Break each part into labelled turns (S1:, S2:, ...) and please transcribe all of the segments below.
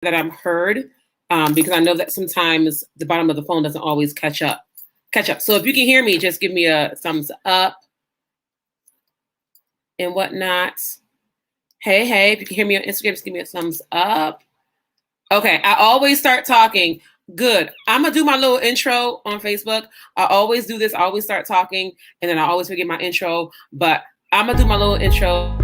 S1: that I'm heard, because I know that sometimes the bottom of the phone doesn't always catch up. So if you can hear me, just give me a thumbs up and whatnot. Hey, if you can hear me on Instagram, just give me a thumbs up. Okay, I always start talking. Good. I'm going to do my little intro on Facebook. I always do this. I always start talking, and then I always forget my intro. But I'm going to do my little intro.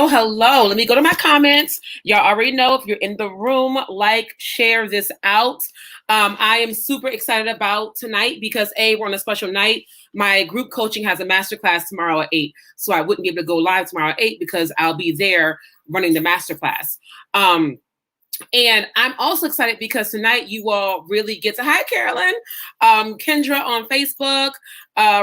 S1: Hello. Let me go to my comments. Y'all already know if you're in the room, like, share this out. I am super excited about tonight because we're on a special night. My group coaching has a masterclass tomorrow at 8. So I wouldn't be able to go live tomorrow at 8 because I'll be there running the masterclass. And I'm also excited because tonight you all really get to, hi, Carolyn, Kendra on Facebook,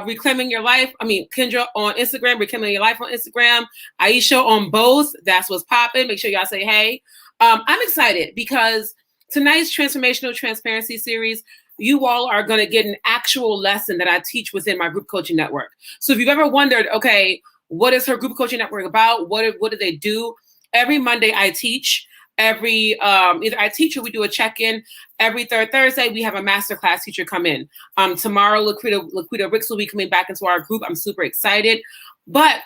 S1: Reclaiming Your Life. Kendra on Instagram, Reclaiming Your Life on Instagram, Aisha on both. That's what's popping. Make sure y'all say hey. I'm excited because tonight's Transformational Transparency series, you all are going to get an actual lesson that I teach within my group coaching network. So if you've ever wondered, okay, what is her group coaching network about? What do they do? Every Monday I teach. Every either I teach or we do a check-in. Every third Thursday, we have a masterclass teacher come in. Tomorrow, Laquita Ricks will be coming back into our group. I'm super excited. But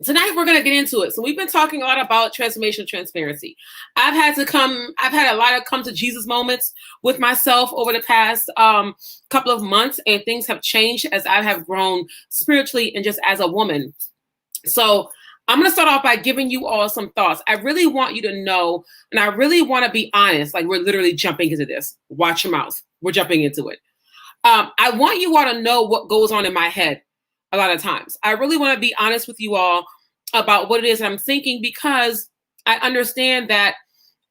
S1: tonight, we're going to get into it. So we've been talking a lot about transformational transparency. I've had a lot of come to Jesus moments with myself over the past couple of months, and things have changed as I have grown spiritually and just as a woman. So I'm going to start off by giving you all some thoughts. I really want you to know, and I really want to be honest, like we're literally jumping into this. Watch your mouth. We're jumping into it. I want you all to know what goes on in my head a lot of times. I really want to be honest with you all about what it is I'm thinking, because I understand that,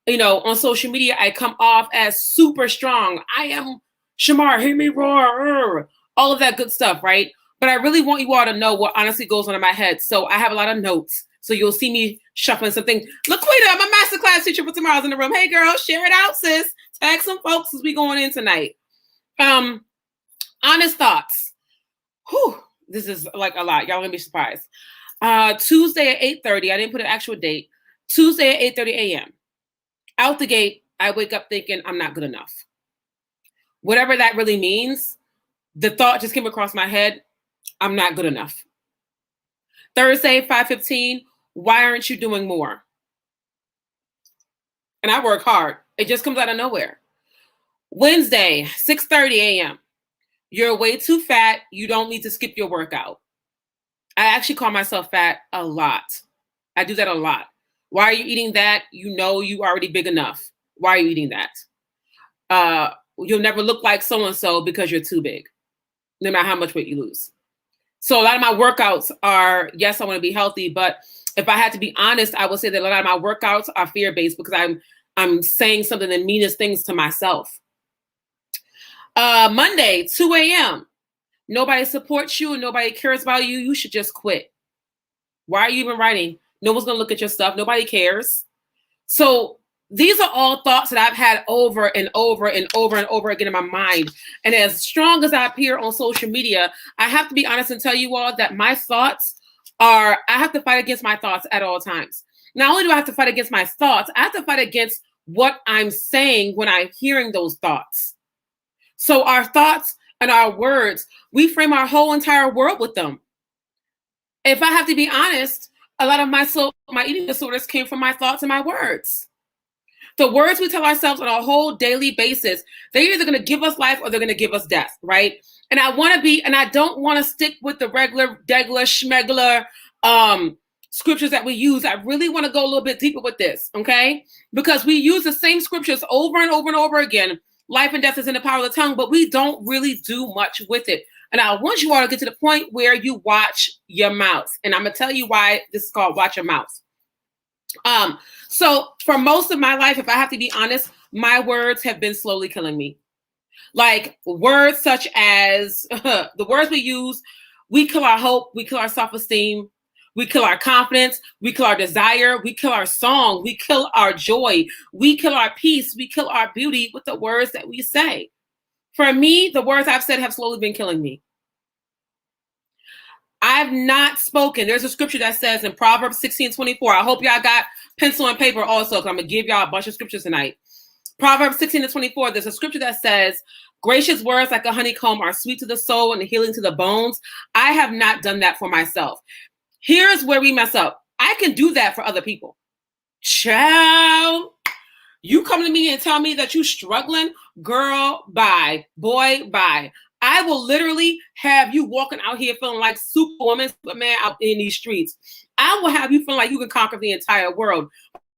S1: on social media, I come off as super strong. I am Shamar, hear me roar, all of that good stuff, right? But I really want you all to know what honestly goes on in my head. So I have a lot of notes. So you'll see me shuffling something. Laquita, I'm a masterclass teacher for tomorrow's in the room. Hey, girl, share it out, sis. Tag some folks as we going in tonight. Honest thoughts. Whew, this is like a lot. Y'all gonna be surprised. Tuesday at 8:30. I didn't put an actual date. Tuesday at 8:30 a.m. Out the gate, I wake up thinking I'm not good enough. Whatever that really means, the thought just came across my head. I'm not good enough. Thursday, 5:15, why aren't you doing more? And I work hard. It just comes out of nowhere. Wednesday, 6:30 a.m., you're way too fat. You don't need to skip your workout. I actually call myself fat a lot. I do that a lot. Why are you eating that? You know you already big enough. Why are you eating that? You'll never look like so-and-so because you're too big, no matter how much weight you lose. So a lot of my workouts are, yes, I want to be healthy, but if I had to be honest, I would say that a lot of my workouts are fear-based because I'm saying some of the meanest things to myself. Monday, 2 a.m. Nobody supports you and nobody cares about you. You should just quit. Why are you even writing? No one's going to look at your stuff. Nobody cares. So these are all thoughts that I've had over and over and over and over again in my mind. And as strong as I appear on social media, I have to be honest and tell you all that my thoughts I have to fight against my thoughts at all times. Not only do I have to fight against my thoughts, I have to fight against what I'm saying when I'm hearing those thoughts. So our thoughts and our words, we frame our whole entire world with them. If I have to be honest, a lot of my eating disorders came from my thoughts and my words. The words we tell ourselves on a whole daily basis, they're either going to give us life or they're going to give us death, right? And I don't want to stick with the regular, degler, schmegler scriptures that we use. I really want to go a little bit deeper with this, okay? Because we use the same scriptures over and over and over again. Life and death is in the power of the tongue, but we don't really do much with it. And I want you all to get to the point where you watch your mouth. And I'm going to tell you why this is called Watch Your Mouth. So for most of my life, if I have to be honest, my words have been slowly killing me. Like words such as the words we use, we kill our hope, we kill our self-esteem, we kill our confidence, we kill our desire, we kill our song, we kill our joy, we kill our peace, we kill our beauty with the words that we say. For me, the words I've said have slowly been killing me. I've not spoken. There's a scripture that says in Proverbs 16:24. I hope y'all got pencil and paper also, because I'm going to give y'all a bunch of scriptures tonight. Proverbs 16:24, there's a scripture that says, gracious words like a honeycomb are sweet to the soul and healing to the bones. I have not done that for myself. Here's where we mess up. I can do that for other people. Child, you come to me and tell me that you struggling, girl, bye. Boy, bye. I will literally have you walking out here feeling like Superwoman, Superman out in these streets. I will have you feeling like you can conquer the entire world.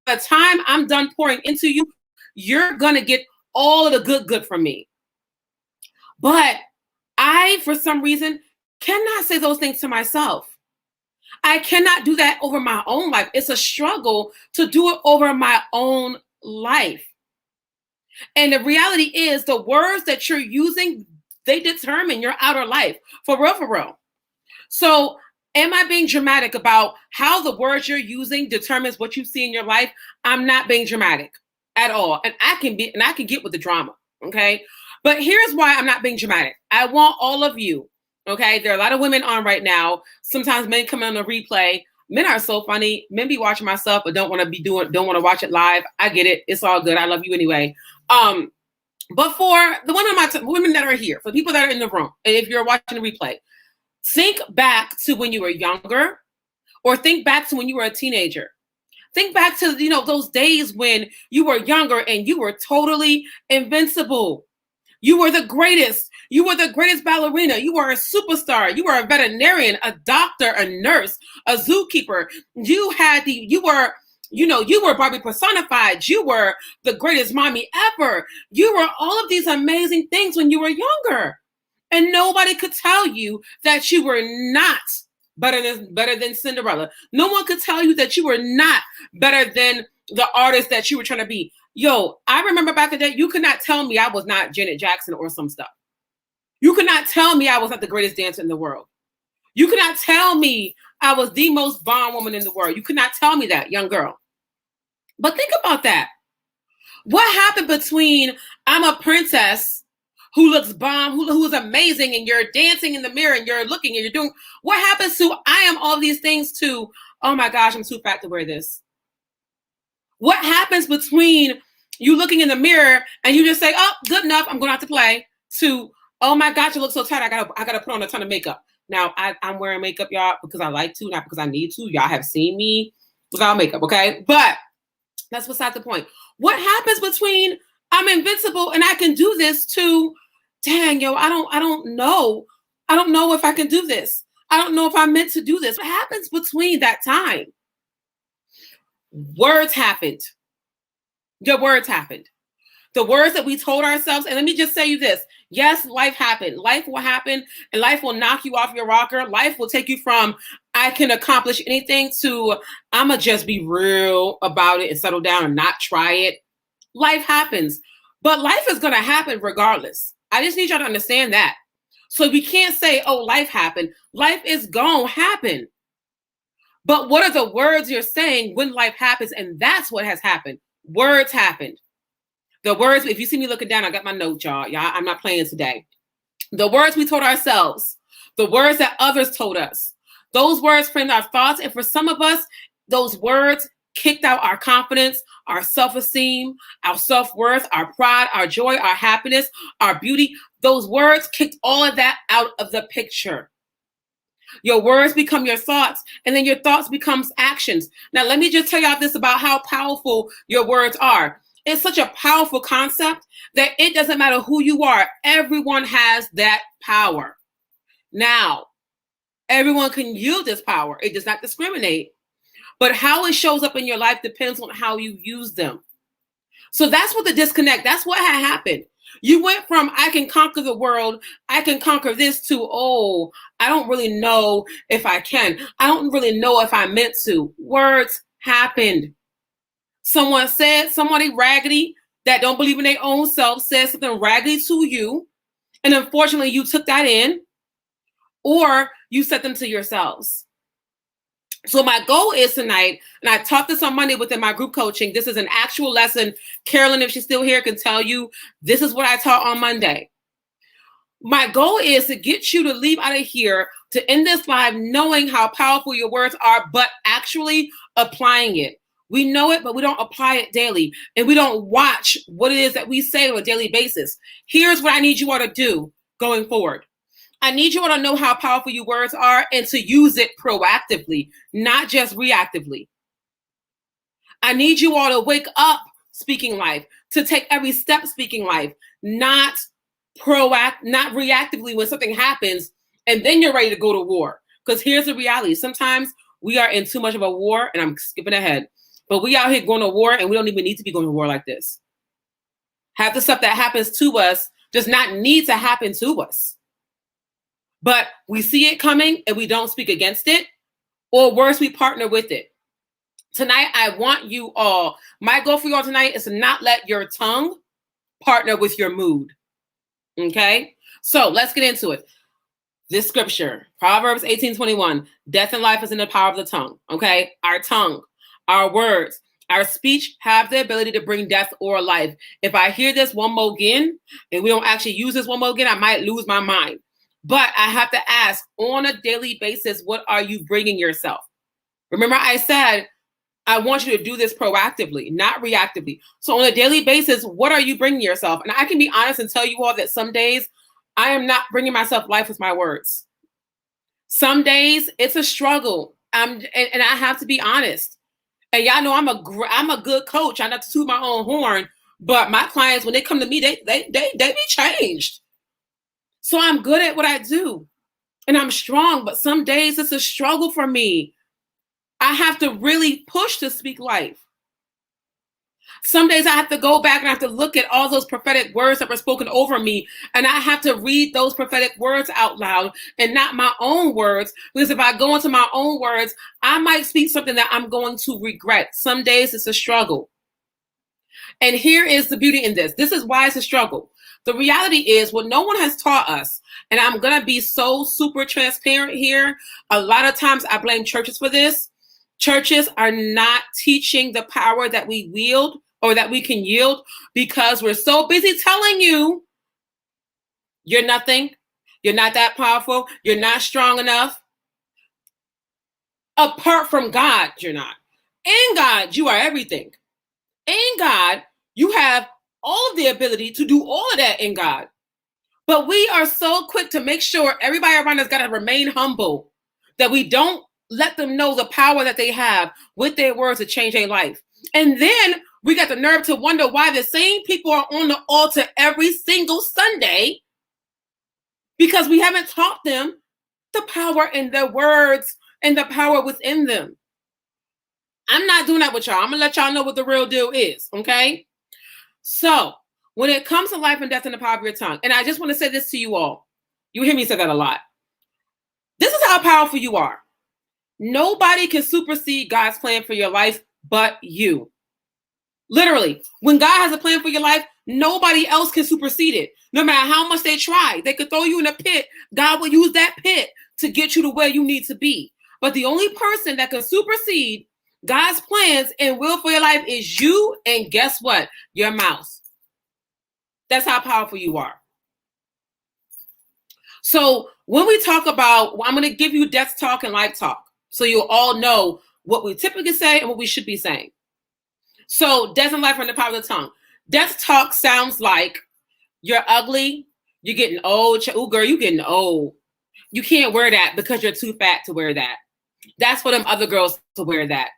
S1: By the time I'm done pouring into you, you're going to get all of the good from me. But I, for some reason, cannot say those things to myself. I cannot do that over my own life. It's a struggle to do it over my own life. And the reality is the words that you're using, they determine your outer life. For real, for real. So am I being dramatic about how the words you're using determines what you see in your life? I'm not being dramatic at all. And I can get with the drama. Okay. But here's why I'm not being dramatic. I want all of you. Okay. There are a lot of women on right now. Sometimes men come on a replay. Men are so funny. Men be watching my stuff, but don't want to watch it live. I get it. It's all good. I love you anyway. But for the women that are here, for people that are in the room, and if you're watching the replay, think back to when you were younger, or think back to when you were a teenager. Think back to, those days when you were younger and you were totally invincible. You were the greatest. You were the greatest ballerina. You were a superstar. You were a veterinarian, a doctor, a nurse, a zookeeper. You were Barbie personified. You were the greatest mommy ever. You were all of these amazing things when you were younger. And nobody could tell you that you were not better than Cinderella. No one could tell you that you were not better than the artist that you were trying to be. Yo, I remember back in the day, you could not tell me I was not Janet Jackson or some stuff. You could not tell me I was not the greatest dancer in the world. You could not tell me I was the most bomb woman in the world. You could not tell me that, young girl. But think about that. What happened between I'm a princess who looks bomb, who is amazing, and you're dancing in the mirror and you're looking and you're doing, what happens to I am all these things to, oh my gosh, I'm too fat to wear this? What happens between you looking in the mirror and you just say, oh, good enough, I'm going to have to play, to, oh my gosh, you look so tight, I gotta put on a ton of makeup. Now, I'm wearing makeup, y'all, because I like to, not because I need to. Y'all have seen me without makeup, okay? But that's beside the point. What happens between I'm invincible and I can do this to, dang, yo, I don't know. I don't know if I can do this. I don't know if I'm meant to do this. What happens between that time? Words happened. The words happened. The words that we told ourselves. And let me just say you this. Yes, life happened. Life will happen, and life will knock you off your rocker. Life will take you from I can accomplish anything to I'm going to just be real about it and settle down and not try it. Life happens. But life is going to happen regardless. I just need y'all to understand that. So we can't say, oh, life happened. Life is going to happen. But what are the words you're saying when life happens? And that's what has happened. Words happened. The words, if you see me looking down, I got my note, y'all. I'm not playing today. The words we told ourselves, the words that others told us, those words framed our thoughts. And for some of us, those words kicked out our confidence, our self-esteem, our self-worth, our pride, our joy, our happiness, our beauty. Those words kicked all of that out of the picture. Your words become your thoughts, and then your thoughts becomes actions. Now, let me just tell y'all this about how powerful your words are. It's such a powerful concept that it doesn't matter who you are. Everyone has that power. Now, everyone can yield this power. It does not discriminate. But how it shows up in your life depends on how you use them. So that's what the disconnect, that's what had happened. You went from I can conquer the world, I can conquer this, to, oh, I don't really know if I can. I don't really know if I meant to. Words happened. Someone said, somebody raggedy, that don't believe in their own self said something raggedy to you, and unfortunately you took that in, or you set them to yourselves. So my goal is tonight, and I taught this on Monday within my group coaching. This is an actual lesson. Carolyn, if she's still here, can tell you this is what I taught on Monday. My goal is to get you to leave out of here to end this live knowing how powerful your words are, but actually applying it. We know it, but we don't apply it daily. And we don't watch what it is that we say on a daily basis. Here's what I need you all to do going forward. I need you all to know how powerful your words are and to use it proactively, not just reactively. I need you all to wake up speaking life, to take every step speaking life, not reactively when something happens and then you're ready to go to war. Because here's the reality. Sometimes we are in too much of a war, and I'm skipping ahead, but we out here going to war and we don't even need to be going to war like this. Half the stuff that happens to us does not need to happen to us. But we see it coming and we don't speak against it, or worse, we partner with it. Tonight, I want you all, my goal for you all tonight is to not let your tongue partner with your mood. Okay? So let's get into it. This scripture, Proverbs 18:21, death and life is in the power of the tongue. Okay? Our tongue, our words, our speech have the ability to bring death or life. If I hear this one more again, and we don't actually use this one more again, I might lose my mind. But I have to ask on a daily basis, what are you bringing yourself? Remember, I said, I want you to do this proactively, not reactively. So on a daily basis, what are you bringing yourself? And I can be honest and tell you all that some days I am not bringing myself life with my words. Some days it's a struggle. And I have to be honest. And y'all know I'm a good coach. I not to toot my own horn, but my clients, when they come to me, they be changed. So I'm good at what I do and I'm strong, but some days it's a struggle for me. I have to really push to speak life. Some days I have to go back and I have to look at all those prophetic words that were spoken over me, and I have to read those prophetic words out loud and not my own words, because if I go into my own words, I might speak something that I'm going to regret. Some days it's a struggle. And here is the beauty in this. This is why it's a struggle. The reality is what no one has taught us, and I'm going to be so super transparent here. A lot of times I blame churches for this. Churches are not teaching the power that we wield or that we can yield because we're so busy telling you you're nothing, you're not that powerful, you're not strong enough. Apart from God, you're not. In God, you are everything. In God, you have all of the ability to do all of that in God. But we are so quick to make sure everybody around us got to remain humble, that we don't let them know the power that they have with their words to change their life. And then we got the nerve to wonder why the same people are on the altar every single Sunday, because we haven't taught them the power in their words and the power within them. I'm not doing that with y'all. I'm going to let y'all know what the real deal is, okay? So when it comes to life and death and the power of your tongue, and I just want to say this to you all. You hear me say that a lot. This is how powerful you are. Nobody can supersede God's plan for your life but you. Literally, when God has a plan for your life, nobody else can supersede it. No matter how much they try, they could throw you in a pit. God will use that pit to get you to where you need to be. But the only person that can supersede God's plans and will for your life is you, and guess what? Your mouth. That's how powerful you are. So when we talk about, I'm going to give you death talk and life talk, so you'll all know what we typically say and what we should be saying. So death and life are in the power of the tongue. Death talk sounds like you're ugly, you're getting old. Oh, girl, you're getting old. You can't wear that because you're too fat to wear that. That's for them other girls to wear that.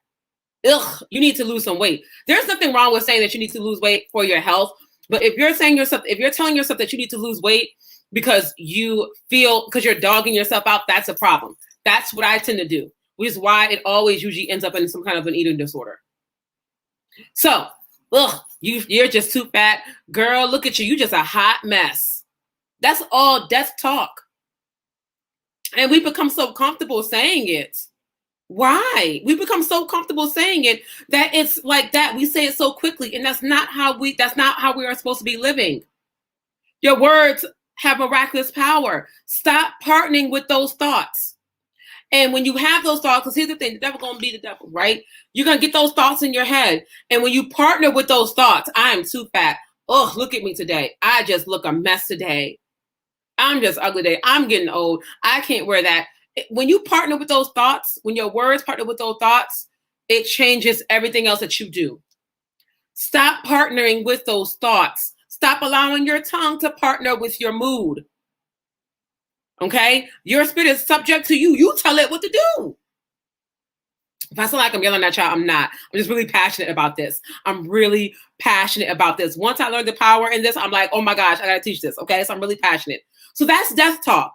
S1: Ugh, you need to lose some weight. There's nothing wrong with saying that you need to lose weight for your health. But if you're telling yourself that you need to lose weight because because you're dogging yourself out, that's a problem. That's what I tend to do, which is why it always usually ends up in some kind of an eating disorder. So, you're just too fat. Girl, look at you. You just a hot mess. That's all death talk. And we become so comfortable saying it. Why? We become so comfortable saying it that it's like that. We say it so quickly, and that's not how we are supposed to be living. Your words have miraculous power. Stop partnering with those thoughts. And when you have those thoughts, because here's the thing, the devil gonna be the devil, right? You're gonna get those thoughts in your head. And when you partner with those thoughts, I am too fat. Oh, look at me today. I just look a mess today. I'm just ugly today. I'm getting old. I can't wear that. When you partner with those thoughts, when your words partner with those thoughts, it changes everything else that you do. Stop partnering with those thoughts. Stop allowing your tongue to partner with your mood. Okay? Your spirit is subject to you. You tell it what to do. If I sound like I'm yelling at y'all, I'm not. I'm just really passionate about this. I'm really passionate about this. Once I learned the power in this, I'm like, oh my gosh, I gotta teach this. Okay, so I'm really passionate. So that's death talk.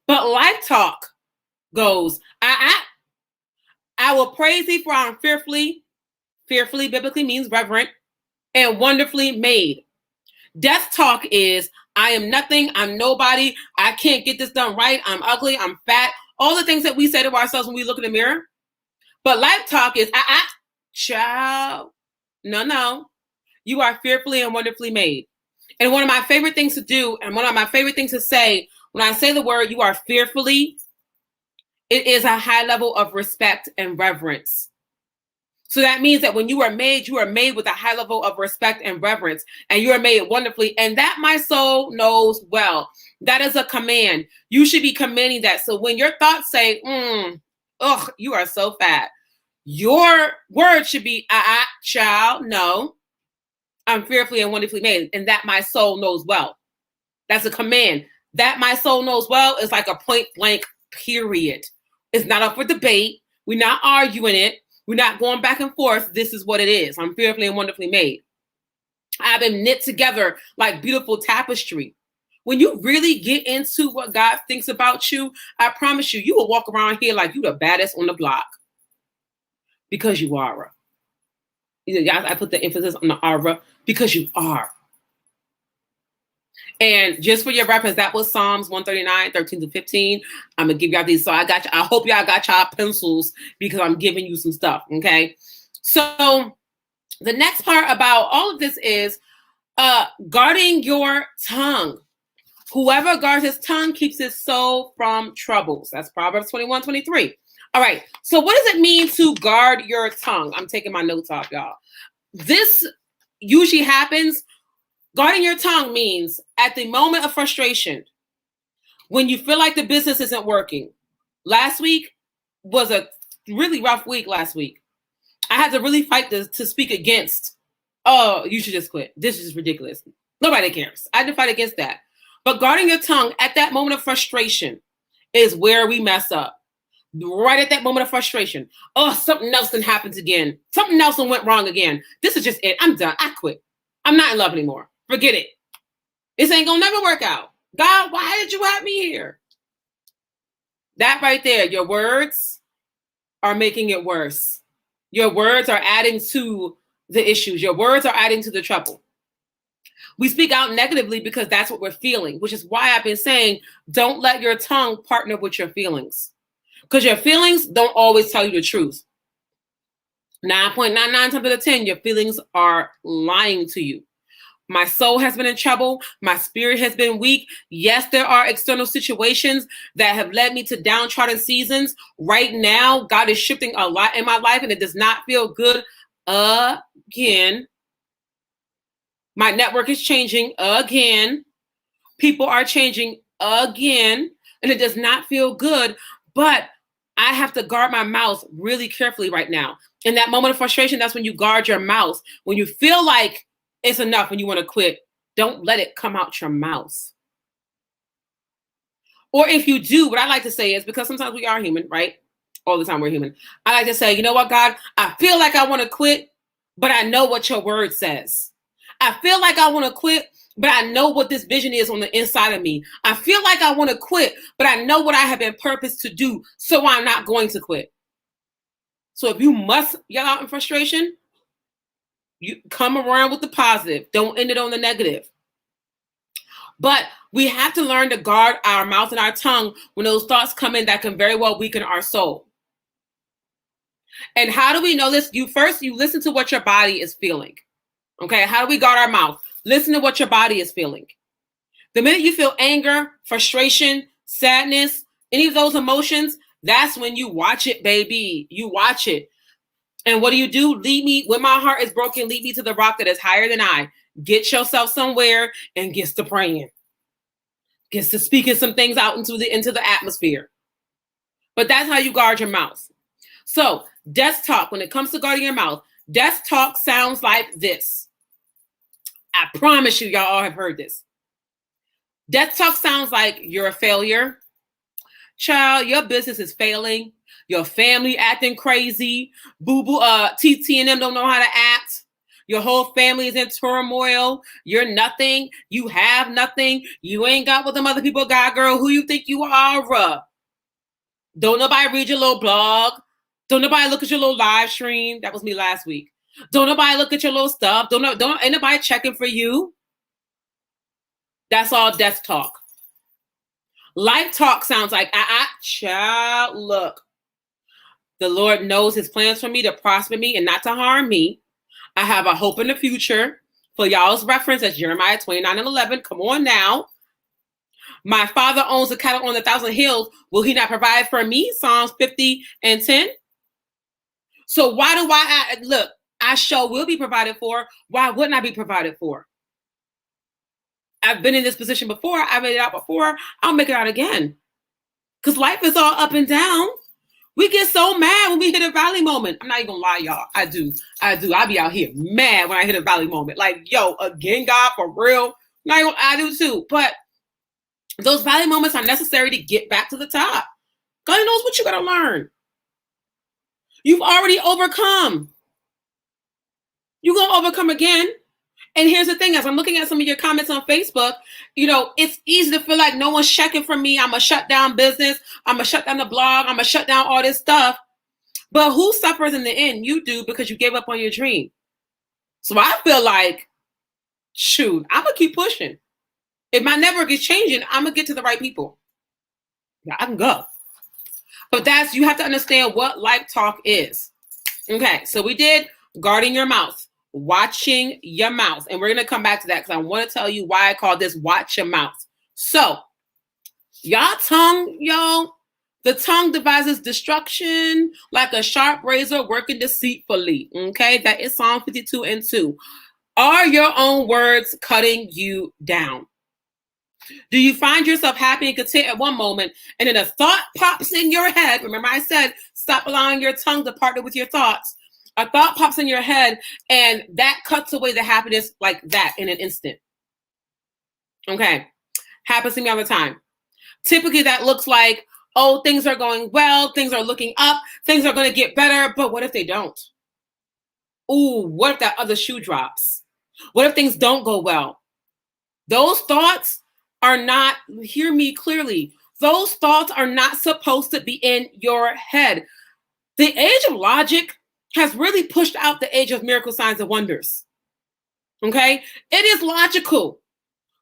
S1: But life talk goes, I will praise thee for I am fearfully biblically means reverent, and wonderfully made. Death talk is, I am nothing, I'm nobody, I can't get this done right, I'm ugly, I'm fat, all the things that we say to ourselves when we look in the mirror. But life talk is, child, no, you are fearfully and wonderfully made. And one of my favorite things to do, and one of my favorite things to say, when I say the word, you are fearfully, it is a high level of respect and reverence. So that means that when you are made with a high level of respect and reverence, and you are made wonderfully. And that my soul knows well. That is a command. You should be commanding that. So when your thoughts say, ugh, you are so fat, your word should be, child, no, I'm fearfully and wonderfully made. And that my soul knows well. That's a command. That my soul knows well is like a point blank period. It's not up for debate. We're not arguing it. We're not going back and forth. This is what it is. I'm fearfully and wonderfully made. I've been knit together like beautiful tapestry. When you really get into what God thinks about you, I promise you, you will walk around here like you the baddest on the block. Because you are. I put the emphasis on the aura, because you are. And just for your reference, that was Psalms 139, 13 to 15. I'm going to give y'all these. So I hope y'all got y'all pencils, because I'm giving you some stuff. Okay. So the next part about all of this is guarding your tongue. Whoever guards his tongue keeps his soul from troubles. That's Proverbs 21, 23. All right. So what does it mean to guard your tongue? I'm taking my notes off, y'all. This usually happens. Guarding your tongue means at the moment of frustration, when you feel like the business isn't working. Last week was a really rough week last week. I had to really fight to speak against, oh, you should just quit. This is ridiculous. Nobody cares. I had to fight against that. But guarding your tongue at that moment of frustration is where we mess up. Right at that moment of frustration. Oh, something else happens again. Something else went wrong again. This is just it. I'm done. I quit. I'm not in love anymore. Forget it. This ain't gonna never work out. God, why did you have me here? That right there, your words are making it worse. Your words are adding to the issues. Your words are adding to the trouble. We speak out negatively because that's what we're feeling, which is why I've been saying, don't let your tongue partner with your feelings. Because your feelings don't always tell you the truth. 9.99 times out of 10, your feelings are lying to you. My soul has been in trouble. My spirit has been weak. Yes, there are external situations that have led me to downtrodden seasons. Right now, God is shifting a lot in my life, and it does not feel good again. My network is changing again. People are changing again, and it does not feel good. But I have to guard my mouth really carefully right now. In that moment of frustration, that's when you guard your mouth. When you feel like it's enough and you want to quit, don't let it come out your mouth. Or if you do, what I like to say is, because sometimes we are human, right? All the time we're human. I like to say, you know what, God? I feel like I want to quit, but I know what your word says. I feel like I want to quit, but I know what this vision is on the inside of me. I feel like I want to quit, but I know what I have been purposed to do, so I'm not going to quit. So if you must yell out in frustration, you come around with the positive. Don't end it on the negative. But we have to learn to guard our mouth and our tongue when those thoughts come in that can very well weaken our soul. And how do we know this? You listen to what your body is feeling. Okay, how do we guard our mouth? Listen to what your body is feeling. The minute you feel anger, frustration, sadness, any of those emotions, that's when you watch it, baby. You watch it. And what do? Lead me, when my heart is broken, lead me to the rock that is higher than I. Get yourself somewhere and gets to praying. Gets to speaking some things out into the atmosphere. But that's how you guard your mouth. So, death talk, when it comes to guarding your mouth, death talk sounds like this. I promise you, y'all all have heard this. Death talk sounds like you're a failure. Child, your business is failing. Your family acting crazy. Boo-boo, TT and them don't know how to act. Your whole family is in turmoil. You're nothing. You have nothing. You ain't got what them other people got, girl. Who you think you are? Don't nobody read your little blog. Don't nobody look at your little live stream. That was me last week. Don't nobody look at your little stuff. Ain't nobody checking for you. That's all death talk. Life talk sounds like, child, look. The Lord knows his plans for me to prosper me and not to harm me. I have a hope in the future. For y'all's reference, that's Jeremiah 29:11. Come on now. My Father owns the cattle on 1,000 hills. Will he not provide for me? Psalms 50:10. So why do look, I sure will be provided for. Why wouldn't I be provided for? I've been in this position before. I made it out before. I'll make it out again. Because life is all up and down. We get so mad when we hit a valley moment. I'm not even gonna lie, y'all. I do. I be out here mad when I hit a valley moment. Like, yo, again, God, for real. I do too. But those valley moments are necessary to get back to the top. God knows what you gotta learn. You've already overcome. You're gonna overcome again. And here's the thing, as I'm looking at some of your comments on Facebook, it's easy to feel like no one's checking for me. I'm going to shut down business. I'm going to shut down the blog. I'm going to shut down all this stuff. But who suffers in the end? You do, because you gave up on your dream. So I feel like, shoot, I'm going to keep pushing. If my network is changing, I'm going to get to the right people. Yeah, I can go. But you have to understand what life talk is. Okay, so we did guarding your mouth. Watching your mouth. And we're going to come back to that because I want to tell you why I call this watch your mouth. So, the tongue devises destruction like a sharp razor working deceitfully. Okay, that is Psalm 52:2. Are your own words cutting you down? Do you find yourself happy and content at one moment and then a thought pops in your head? Remember I said, stop allowing your tongue to partner with your thoughts. A thought pops in your head and that cuts away the happiness like that in an instant. Okay. Happens to me all the time. Typically that looks like, oh, things are going well. Things are looking up. Things are going to get better. But what if they don't? Ooh, what if that other shoe drops? What if things don't go well? Those thoughts are not, hear me clearly. Those thoughts are not supposed to be in your head. The age of logic has really pushed out the age of miracle signs and wonders. Okay? It is logical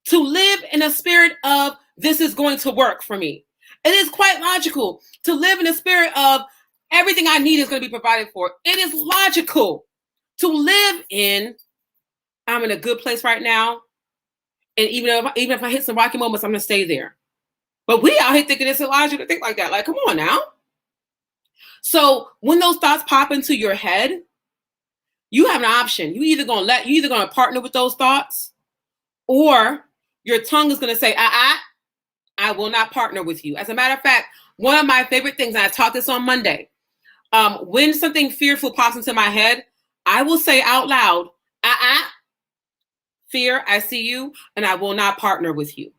S1: to live in a spirit of this is going to work for me. It is quite logical to live in a spirit of everything I need is going to be provided for. It is logical to live in, I'm in a good place right now. And even if I hit some rocky moments, I'm going to stay there. But we out here thinking it's illogical to think like that. Like, come on now. So when those thoughts pop into your head, you have an option. You either going to partner with those thoughts, or your tongue is going to say, I will not partner with you. As a matter of fact, one of my favorite things, and I taught this on Monday, when something fearful pops into my head, I will say out loud, fear, I see you, and I will not partner with you.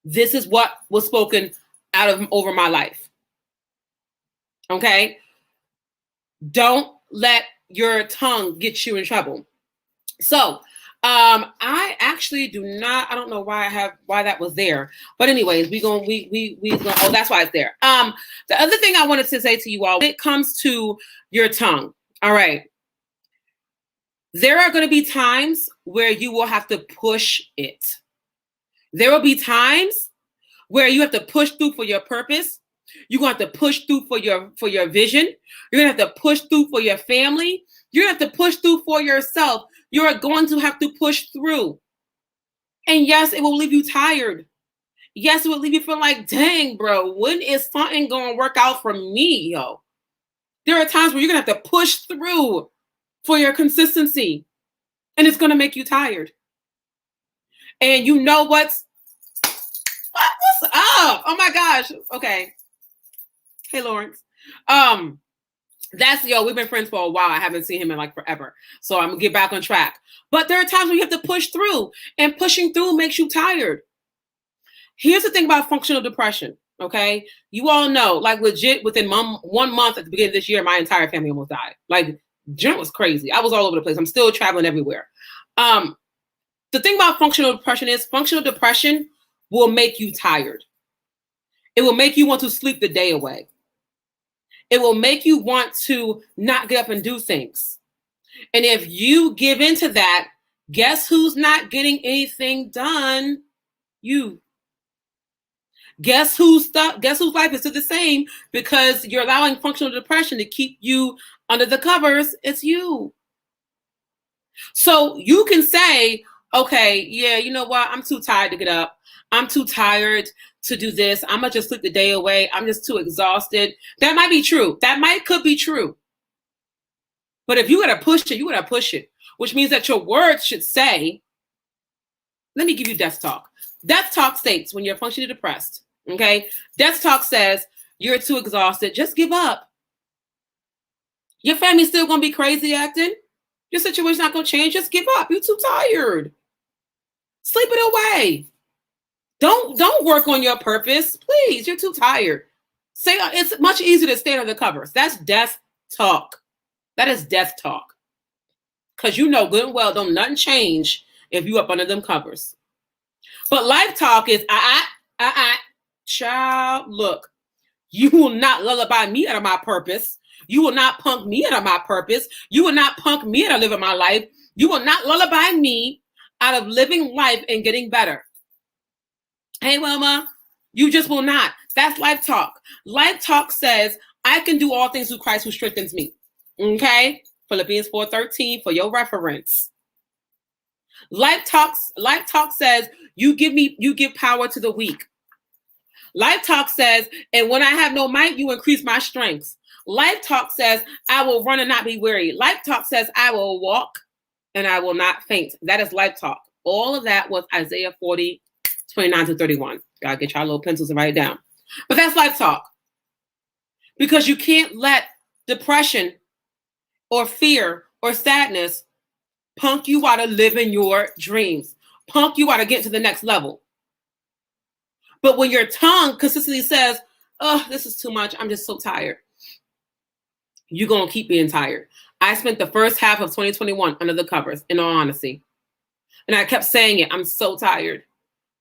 S1: This is what was spoken over my life. Okay? Don't let your tongue get you in trouble. So, I actually do not, I don't know why that was there. But anyways, oh, that's why it's there. The other thing I wanted to say to you all, when it comes to your tongue, all right, there are going to be times where you will have to push it. There will be times where you have to push through for your purpose. You're going to have to push through for your vision. You're going to have to push through for your family. You're going to have to push through for yourself. You're going to have to push through. And yes, it will leave you tired. Yes, it will leave you feeling like, dang, bro, when is something going to work out for me, yo? There are times where you're going to have to push through for your consistency. And it's going to make you tired. And you know what's up? Oh my gosh. Okay. Hey, Lawrence. We've been friends for a while. I haven't seen him in like forever. So I'm gonna get back on track. But there are times when you have to push through, and pushing through makes you tired. Here's the thing about functional depression. Okay. You all know, like legit within 1 month at the beginning of this year, my entire family almost died. Like, Jen was crazy. I was all over the place. I'm still traveling everywhere. The thing about functional depression is functional depression will make you tired. It will make you want to sleep the day away. It will make you want to not get up and do things. And if you give into that, guess who's not getting anything done? You. Guess whose life is still the same because you're allowing functional depression to keep you under the covers? It's you. So you can say, okay, yeah, you know what? I'm too tired to get up. I'm too tired to do this. I'm going to just sleep the day away. I'm just too exhausted. That might be true. Could be true. But if you got to push it, you got to push it, which means that your words should say, let me give you death talk. Death talk states when you're functionally depressed, okay? Death talk says you're too exhausted. Just give up. Your family's still going to be crazy acting. Your situation's not going to change. Just give up. You're too tired. Sleep it away. Don't work on your purpose. Please, you're too tired. Say it's much easier to stay under the covers. That's death talk. That is death talk. Because you know good and well, don't nothing change if you up under them covers. But life talk is, child, look, you will not lullaby me out of my purpose. You will not punk me out of my purpose. You will not punk me out of living my life. You will not lullaby me out of living life and getting better. Hey, Wilma, you just will not. That's life talk. Life talk says, I can do all things through Christ who strengthens me. Okay? Philippians 4:13 for your reference. Life talk says, you give power to the weak. Life talk says, and when I have no might, you increase my strength. Life talk says, I will run and not be weary. Life talk says, I will walk and I will not faint. That is life talk. All of that was Isaiah 40:29-31. Gotta get y'all little pencils and write it down. But that's life talk. Because you can't let depression or fear or sadness punk you out of living your dreams. Punk you out of getting to the next level. But when your tongue consistently says, oh, this is too much, I'm just so tired, you're going to keep being tired. I spent the first half of 2021 under the covers, in all honesty. And I kept saying it, I'm so tired.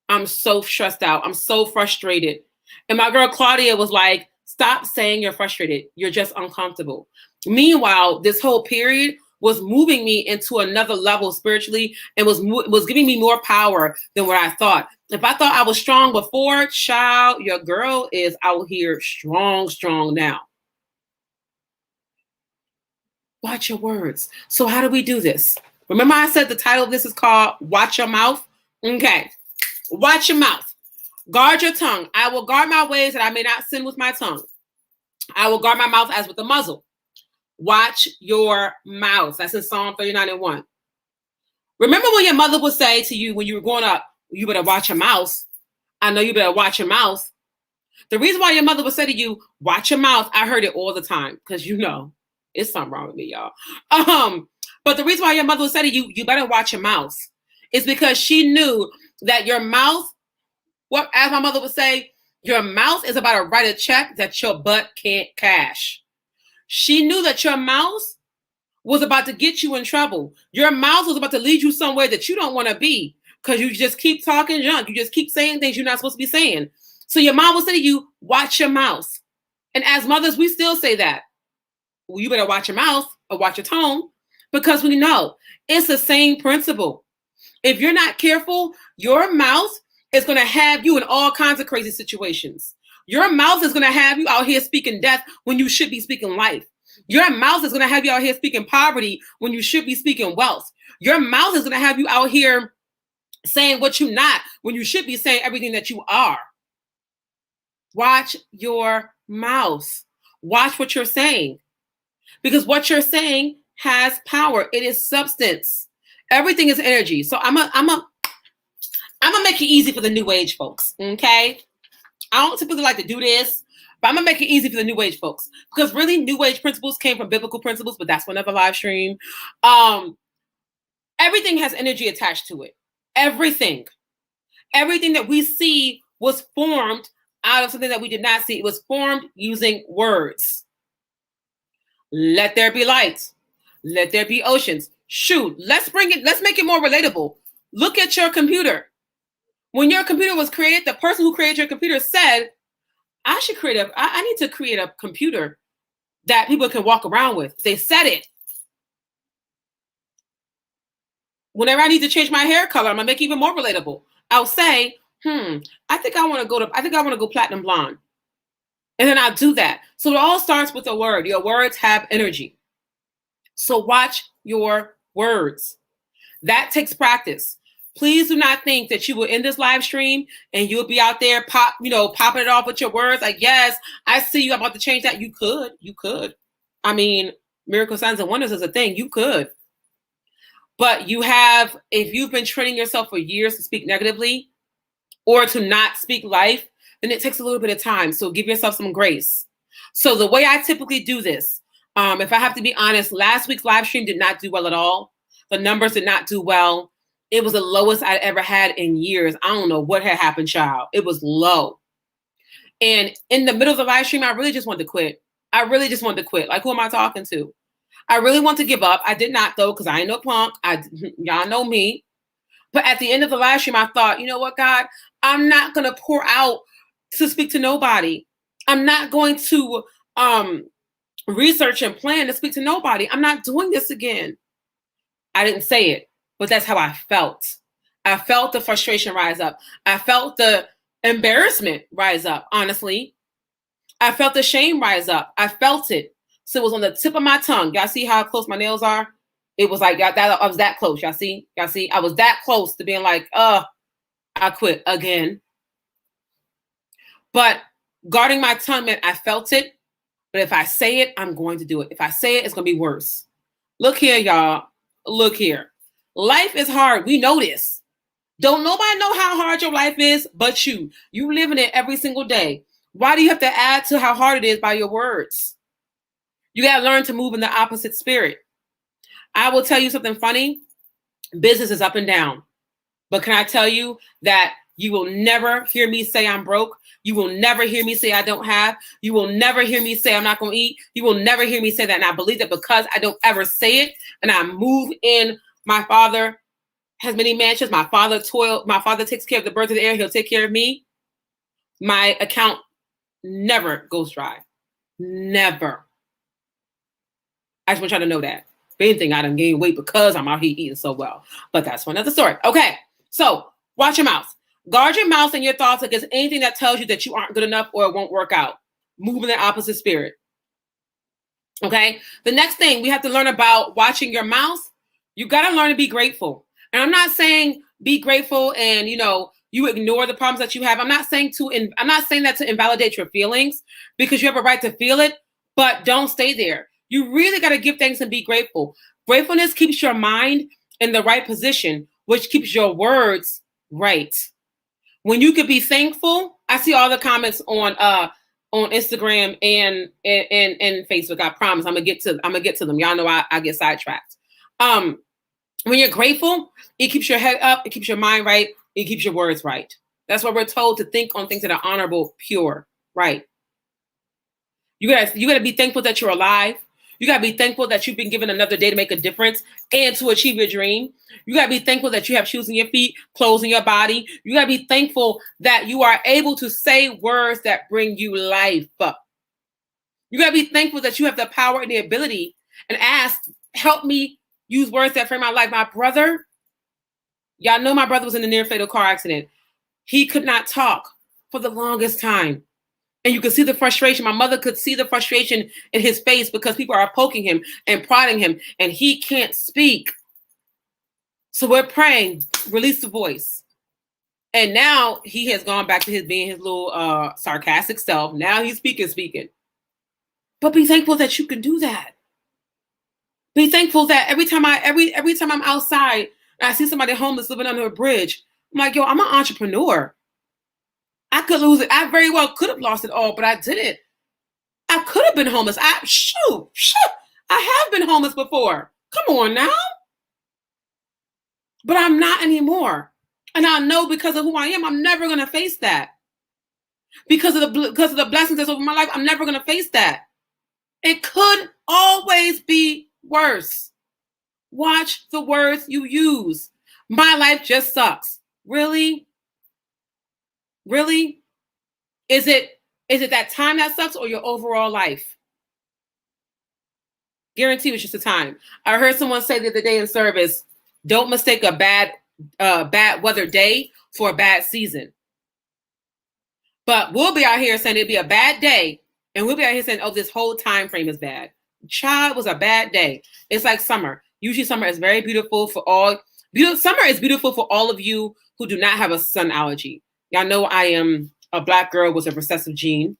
S1: I'm so stressed out. I'm so frustrated. And my girl Claudia was like, stop saying you're frustrated. You're just uncomfortable. Meanwhile, this whole period was moving me into another level spiritually and was giving me more power than what I thought. If I thought I was strong before, child, your girl is out here strong now. Watch your words. So how do we do this? Remember I said the title of this is called Watch Your Mouth? Okay. Watch your mouth. Guard your tongue. I will guard my ways that I may not sin with my tongue. I will guard my mouth as with a muzzle. Watch your mouth. That's in Psalm 39:1. Remember when your mother would say to you when you were growing up, you better watch your mouth. I know you better watch your mouth. The reason why your mother would say to you, watch your mouth, I heard it all the time because you know, it's something wrong with me, y'all. But the reason why your mother would say to you, you better watch your mouth, is because she knew that your mouth, as my mother would say, your mouth is about to write a check that your butt can't cash. She knew that your mouth was about to get you in trouble. Your mouth was about to lead you somewhere that you don't want to be because you just keep talking junk. You just keep saying things you're not supposed to be saying. So your mom will say to you, watch your mouth. And as mothers, we still say that. Well, you better watch your mouth or watch your tone because we know it's the same principle. If you're not careful, your mouth is going to have you in all kinds of crazy situations. Your mouth is going to have you out here speaking death when you should be speaking life. Your mouth is going to have you out here speaking poverty when you should be speaking wealth. Your mouth is going to have you out here saying what you're not when you should be saying everything that you are. Watch your mouth. Watch what you're saying. Because what you're saying has power. It is substance. Everything is energy. So I'm gonna make it easy for the new age folks. Okay. I don't typically like to do this, but I'm gonna make it easy for the new age folks. Because really, new age principles came from biblical principles, but that's another live stream. Everything has energy attached to it. Everything. Everything that we see was formed out of something that we did not see. It was formed using words. Let there be light. Let there be oceans. Shoot, let's make it more relatable. Look at your computer. When your computer was created, the person who created your computer said, I need to create a computer that people can walk around with. They said it. Whenever I need to change my hair color, I'm gonna make it even more relatable. I'll say, I think I want to go platinum blonde. And then I'll do that. So it all starts with a word. Your words have energy. So watch your words. That takes practice. Please do not think that you will end this live stream and you'll be out there popping it off with your words. Like, yes, I see you. I'm about to change that. You could. I mean, miracle signs and wonders is a thing. You could. But if you've been training yourself for years to speak negatively or to not speak life, then it takes a little bit of time. So give yourself some grace. So the way I typically do this, if I have to be honest, last week's live stream did not do well at all. The numbers did not do well. It was the lowest I'd ever had in years. I don't know what had happened, child. It was low. And in the middle of the live stream, I really just wanted to quit. Like, who am I talking to? I really want to give up. I did not, though, because I ain't no punk. Y'all know me. But at the end of the live stream, I thought, you know what, God? I'm not going to pour out to speak to nobody. I'm not going to research and plan to speak to nobody. I'm not doing this again. I didn't say it, but that's how I felt. I felt the frustration rise up. I felt the embarrassment rise up, honestly. I felt the shame rise up. I felt it. So it was on the tip of my tongue. Y'all see how close my nails are? It was like that. I was that close. Y'all see? I was that close to being like, I quit again. But guarding my tongue meant I felt it. But if I say it, I'm going to do it. If I say it, it's going to be worse. Look here, y'all. Look here. Life is hard. We know this. Don't nobody know how hard your life is but you. You live in it every single day. Why do you have to add to how hard it is by your words? You got to learn to move in the opposite spirit. I will tell you something funny. Business is up and down. But can I tell you that you will never hear me say I'm broke. You will never hear me say I don't have. You will never hear me say I'm not going to eat. You will never hear me say that. And I believe that because I don't ever say it and I move in, my Father has many mansions. My Father takes care of the birds of the air. He'll take care of me. My account never goes dry. Never. I just want y'all to know that. If anything, I done gained weight because I'm out here eating so well. But that's for another story. Okay, so watch your mouth. Guard your mouth and your thoughts against anything that tells you that you aren't good enough or it won't work out. Move in the opposite spirit. Okay, the next thing we have to learn about watching your mouth, you got to learn to be grateful. And I'm not saying be grateful and, you ignore the problems that you have. I'm not saying that to invalidate your feelings because you have a right to feel it, but don't stay there. You really got to give thanks and be grateful. Gratefulness keeps your mind in the right position, which keeps your words right. When you could be thankful, I see all the comments on Instagram and Facebook. I promise I'm gonna get to them. Y'all know I get sidetracked. When you're grateful, it keeps your head up, it keeps your mind right, it keeps your words right. That's why we're told to think on things that are honorable, pure, right. You gotta be thankful that you're alive. You got to be thankful that you've been given another day to make a difference and to achieve your dream. You got to be thankful that you have shoes in your feet, clothes in your body. You got to be thankful that you are able to say words that bring you life. You got to be thankful that you have the power and the ability and ask, help me use words that frame my life. My brother, y'all know my brother was in a near fatal car accident. He could not talk for the longest time. And you could see the frustration. My mother could see the frustration in his face because people are poking him and prodding him, and he can't speak. So we're praying, release the voice. And now he has gone back to his being his little sarcastic self. Now he's speaking. But be thankful that you can do that. Be thankful that every time I'm outside and I see somebody homeless living under a bridge, I'm like, yo, I'm an entrepreneur. I could lose it. I very well could have lost it all, but I didn't. I could have been homeless. I have been homeless before. Come on now. But I'm not anymore. And I know because of who I am, I'm never going to face that. Because of the blessings that's over my life, I'm never going to face that. It could always be worse. Watch the words you use. My life just sucks. Really? Really? Is it that time that sucks or your overall life? Guarantee it's just a time. I heard someone say the other day in service, don't mistake a bad weather day for a bad season. But we'll be out here saying it'd be a bad day, and we'll be out here saying, oh, this whole time frame is bad. Child, was a bad day. It's like summer. Usually summer is very beautiful for all. Summer is beautiful for all of you who do not have a sun allergy. Y'all know I am a Black girl with a recessive gene.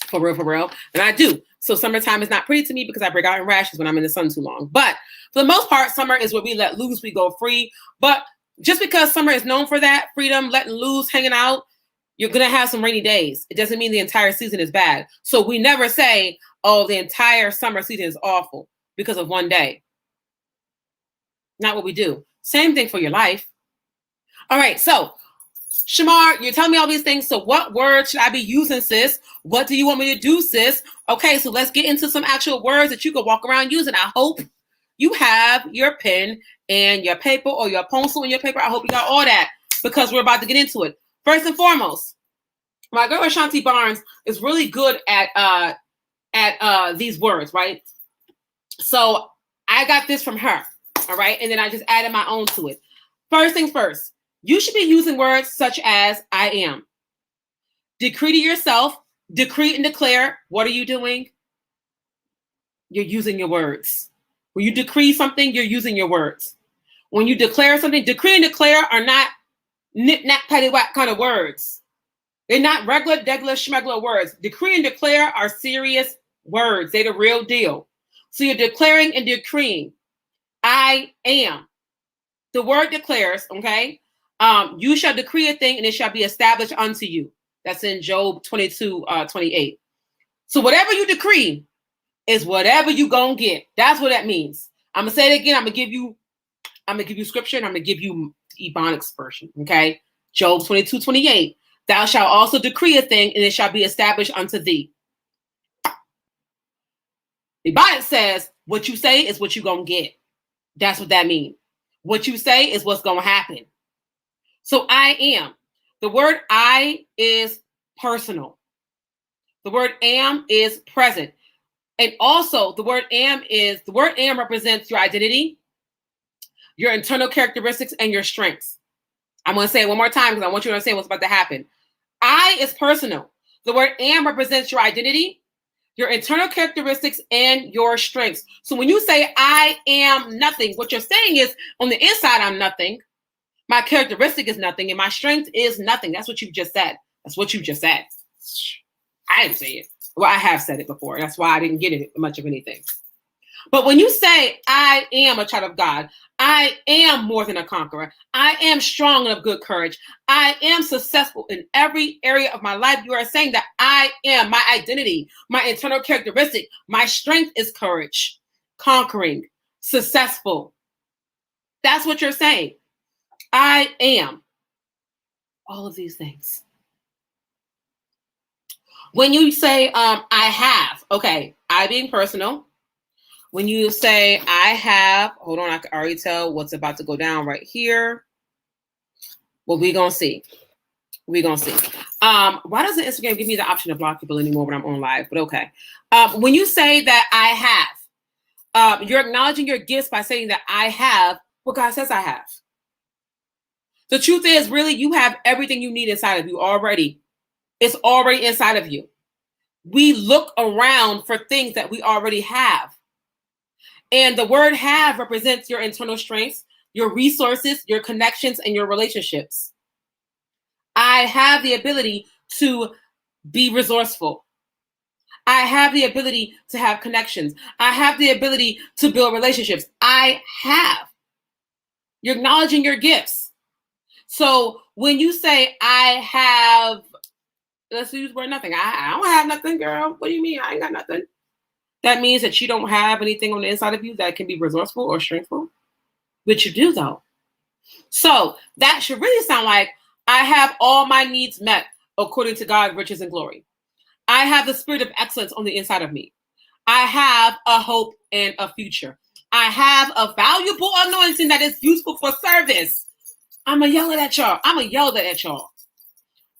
S1: For real. And I do. So summertime is not pretty to me because I break out in rashes when I'm in the sun too long. But for the most part, summer is where we let loose, we go free. But just because summer is known for that, freedom, letting loose, hanging out, you're going to have some rainy days. It doesn't mean the entire season is bad. So we never say, oh, the entire summer season is awful because of one day. Not what we do. Same thing for your life. All right, so Shamar, you're telling me all these things. So what words should I be using, sis? What do you want me to do, sis? Okay, so let's get into some actual words that you can walk around using. I hope you have your pen and your paper or your pencil and your paper. I hope you got all that because we're about to get into it. First and foremost, my girl Ashanti Barnes is really good at these words, right? So I got this from her, all right? And then I just added my own to it. First things first. You should be using words such as I am. Decree to yourself, decree and declare. What are you doing? You're using your words. When you decree something, you're using your words. When you declare something, decree and declare are not knick-knack, paddywhack kind of words. They're not regular, degular, schmegular words. Decree and declare are serious words. They're the real deal. So you're declaring and decreeing. I am. The word declares, okay? You shall decree a thing and it shall be established unto you. That's in Job 22:28. So whatever you decree is whatever you gonna get. That's what that means. I'm gonna say it again. I'm gonna give you scripture and I'm gonna give you Ebonics version. Okay. Job 22:28. Thou shalt also decree a thing and it shall be established unto thee. Ebonics says what you say is what you gonna get. That's what that means. What you say is what's gonna happen. So I am. The word I is personal. The word am is present. And also the word am represents your identity, your internal characteristics, and your strengths. I'm going to say it one more time because I want you to understand what's about to happen. I is personal. The word am represents your identity, your internal characteristics, and your strengths. So when you say I am nothing, what you're saying is on the inside, I'm nothing. My characteristic is nothing, and my strength is nothing. That's what you just said. That's what you just said. I didn't say it. Well, I have said it before. That's why I didn't get it much of anything. But when you say, I am a child of God, I am more than a conqueror, I am strong and of good courage, I am successful in every area of my life, you are saying that I am my identity, my internal characteristic, my strength is courage, conquering, successful. That's what you're saying. I am all of these things. When you say, I have, okay, I being personal. When you say, I have, hold on, I can already tell what's about to go down right here. Well, we're going to see. We're going to see. Why doesn't Instagram give me the option to block people anymore when I'm on live? But okay. When you say that I have, you're acknowledging your gifts by saying that I have what God says I have. The truth is, really, you have everything you need inside of you already. It's already inside of you. we look around for things that we already have. And the word have represents your internal strengths, your resources, your connections, and your relationships. I have the ability to be resourceful. I have the ability to have connections. I have the ability to build relationships. I have. You're acknowledging your gifts. So when you say, I have, let's use the word nothing. I don't have nothing, girl. What do you mean? I ain't got nothing. That means that you don't have anything on the inside of you that can be resourceful or strengthful, which you do, though. So that should really sound like, I have all my needs met according to God's riches and glory. I have the spirit of excellence on the inside of me. I have a hope and a future. I have a valuable anointing that is useful for service. I'm going to yell at y'all.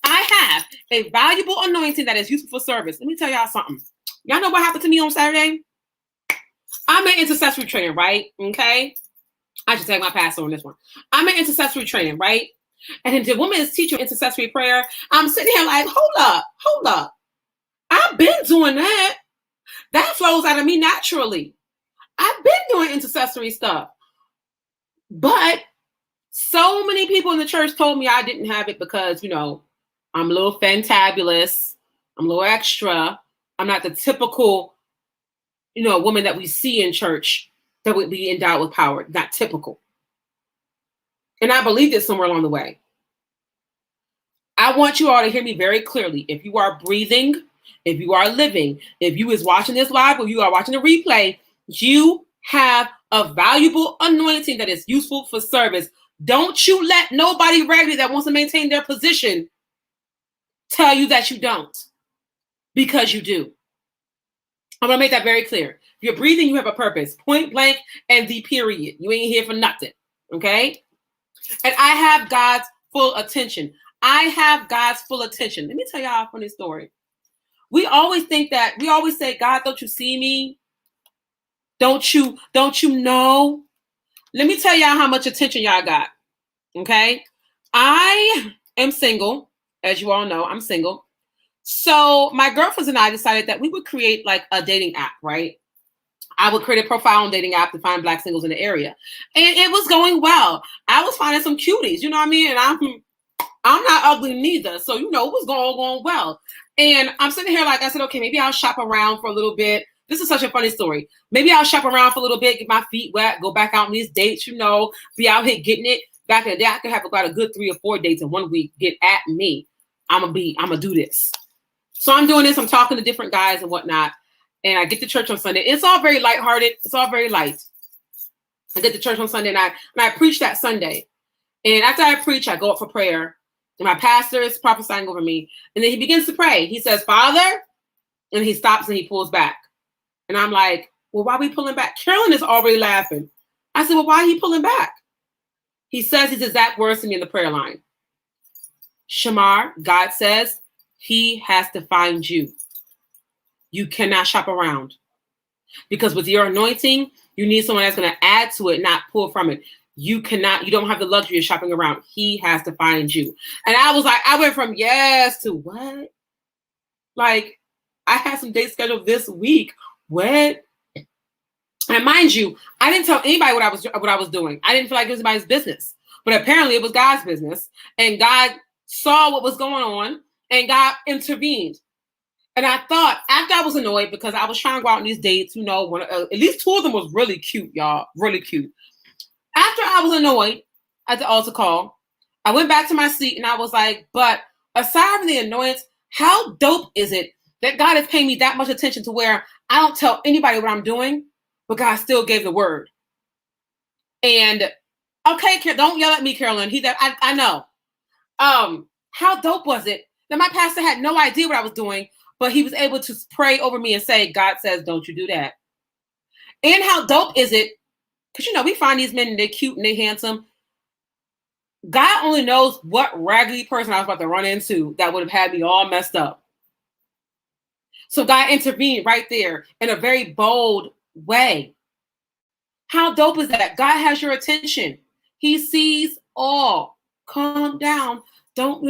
S1: I have a valuable anointing that is useful for service. Let me tell y'all something. Y'all know what happened to me on Saturday? I'm in intercessory training, right? Okay. I should take my pastor on this one. I'm in intercessory training, right? And the woman is teaching intercessory prayer. I'm sitting here like, hold up. I've been doing that. That flows out of me naturally. I've been doing intercessory stuff. But so many people in the church told me I didn't have it because, I'm a little fantabulous. I'm a little extra. I'm not the typical, woman that we see in church that would be endowed with power. Not typical. And I believed it somewhere along the way. I want you all to hear me very clearly. If you are breathing, if you are living, if you is watching this live or you are watching the replay, you have a valuable anointing that is useful for service. Don't you let nobody raggedy that wants to maintain their position tell you that you don't, because you do. I'm going to make that very clear. If you're breathing, you have a purpose, point blank, and the period. You ain't here for nothing, okay? And I have God's full attention. I have God's full attention. Let me tell y'all a funny story. We always say, God, don't you see me? Don't you know? Let me tell y'all how much attention y'all got. Okay. I am single. As you all know, I'm single. So my girlfriends and I decided that we would create like a dating app, right? I would create a profile on dating app to find Black singles in the area. And it was going well. I was finding some cuties, you know what I mean? And I'm not ugly neither. So, it was going well. And I'm sitting here like, I said, okay, maybe I'll shop around for a little bit. This is such a funny story. Maybe I'll shop around for a little bit, get my feet wet, go back out on these dates, be out here getting it. Back in the day, I could have about a good 3 or 4 dates in 1 week. Get at me. I'm going to do this. So I'm doing this. I'm talking to different guys and whatnot. And I get to church on Sunday. It's all very lighthearted. It's all very light. I get to church on Sunday and I preach that Sunday. And after I preach, I go up for prayer. And my pastor is prophesying over me. And then he begins to pray. He says, Father. And he stops and he pulls back. And I'm like, well, why are we pulling back? Carolyn is already laughing. I said, well, why are you pulling back? He says his exact words to me in the prayer line. Shamar, God says he has to find you. You cannot shop around. Because with your anointing, you need someone that's going to add to it, not pull from it. You don't have the luxury of shopping around. He has to find you. And I was like, I went from yes to what? Like, I had some dates scheduled this week. What? And mind you, I didn't tell anybody what I was doing. I didn't feel like it was anybody's business. But apparently it was God's business. And God saw what was going on. And God intervened. And I thought, after I was annoyed because I was trying to go out on these dates, at least 2 of them was really cute, y'all. Really cute. After I was annoyed at the altar call, I went back to my seat and I was like, but aside from the annoyance, how dope is it that God is paying me that much attention to where I don't tell anybody what I'm doing, but God still gave the word. And okay, don't yell at me, Carolyn. I know. How dope was it that my pastor had no idea what I was doing, but he was able to pray over me and say, God says, don't you do that. And how dope is it? Because, we find these men and they're cute and they're handsome. God only knows what raggedy person I was about to run into that would have had me all messed up. So God intervened right there in a very bold way. How dope is that? God has your attention. He sees all. Calm down. Don't,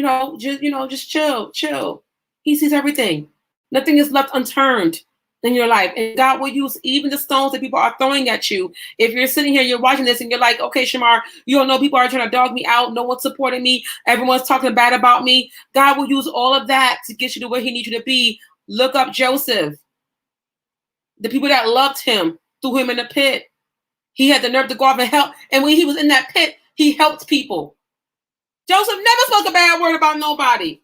S1: just chill. He sees everything. Nothing is left unturned in your life. And God will use even the stones that people are throwing at you. If you're sitting here, you're watching this, and you're like, okay, Shamar, you don't know, people are trying to dog me out. No one's supporting me. Everyone's talking bad about me. God will use all of that to get you to where he needs you to be. Look up Joseph. The people that loved him threw him in the pit. He had the nerve to go off and help. And when he was in that pit, he helped people. Joseph never spoke a bad word about nobody.